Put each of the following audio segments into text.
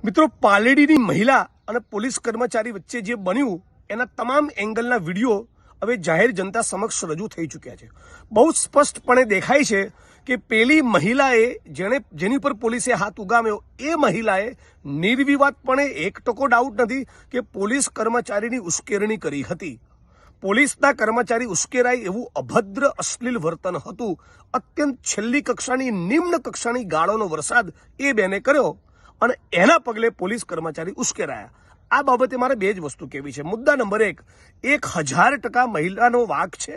મિત્રો, પાલેડીની મહિલા અને પોલીસ કર્મચારી વચ્ચે જે બન્યું એના તમામ એંગલના વિડીયો હવે જાહેર જનતા સમક્ષ રજૂ થઈ ચૂક્યા છે। બહુ સ્પષ્ટપણે દેખાય છે કે પેલી મહિલાએ જેની પર પોલીસે હાથ ઉગામ્યો એ મહિલાએ નિર્વિવાદપણે 1% ડાઉટ નથી કે પોલીસ કર્મચારીની ઉશ્કેરણી કરી હતી। પોલીસના કર્મચારી ઉશ્કેરાય એવું અભદ્ર અશ્લીલ વર્તન હતું। અત્યંત છેલ્લી કક્ષાની નિમ્ન કક્ષાની ગાળોનો વરસાદ એ બેને કર્યો અને એના પગલે પોલીસ કર્મચારી ઉશ્કેરાયા। આ બાબતે મારે બે જ વસ્તુ કહેવી છે। મુદ્દા નંબર 1,1000% મહિલાનો વાંક છે।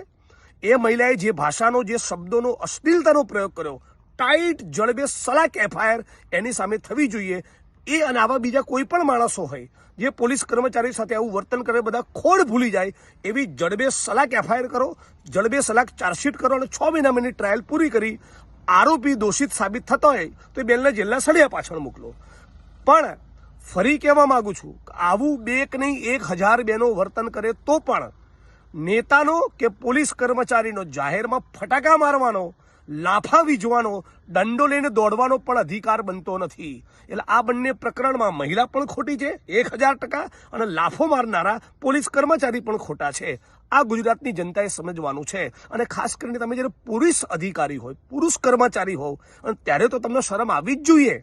એ મહિલાએ જે ભાષાનો, જે શબ્દોનો, અશ્લીલતાનો પ્રયોગ કર્યો, ટાઈટ જડબે સલાક એફઆઈઆર એની સામે થવી જોઈએ। એ અને આવા બીજા કોઈ પણ માણસો હોય જે પોલીસ કર્મચારી સાથે આવું વર્તન કરે, બધા ખોડ ભૂલી જાય એવી જડબે સલાક એફઆઈઆર કરો, જડબે સલાક ચાર્જશીટ કરો અને 6 મહિનાની ટ્રાયલ પૂરી કરી આરોપી દોષિત સાબિત થતો હોય તો બેનને જેલના સળિયા પાછળ મોકલો। પણ ફરી કહેવા માંગુ છું, આવું 2 કે નહીં 1000 બેનો વર્તન કરે તો પણ નેતાનો કે પોલીસ કર્મચારીનો જાહેરમાં ફટાકા મારવાનો, લાફા વીજવાનો, દંડો લઈને દોડવાનો પણ અધિકાર બનતો નથી। એટલે આ બંને પ્રકરણમાં મહિલા પણ ખોટી છે 1000% અને લાફો મારનારા પોલીસ કર્મચારી પણ ખોટા છે। આ ગુજરાતની જનતાએ સમજવાનું છે। અને ખાસ કરીને તમે જ્યારે પુરુષ અધિકારી હોય, પુરુષ કર્મચારી હોવ, અને ત્યારે તો તમને શરમ આવવી જ જોઈએ।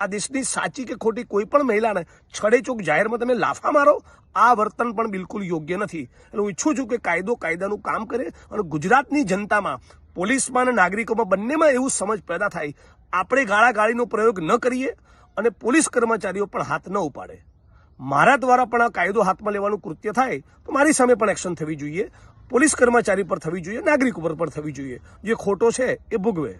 આ દેશની સાચી કે ખોટી કોઈ પણ મહિલાને છડેચોક જાહેરમાં તમે લાફા મારો, આ વર્તન પણ બિલકુલ યોગ્ય નથી। એટલે હું ઈચ્છું છું કે કાયદો કાયદાનું કામ કરે અને ગુજરાતની જનતામાં, પોલીસમાં અને નાગરિકોમાં બંનેમાં એવું સમજ પેદા થાય, આપણે ગાળાગાળીનો પ્રયોગ ન કરીએ અને પોલીસ કર્મચારીઓ પણ હાથ ન ઉપાડે। મારા દ્વારા પણ આ કાયદો હાથમાં લેવાનું કૃત્ય થાય તો મારી સામે પણ એક્શન થવી જોઈએ, પોલીસ કર્મચારી પર થવી જોઈએ, નાગરિકો પર પણ થવી જોઈએ। જે ખોટો છે એ ભોગવે।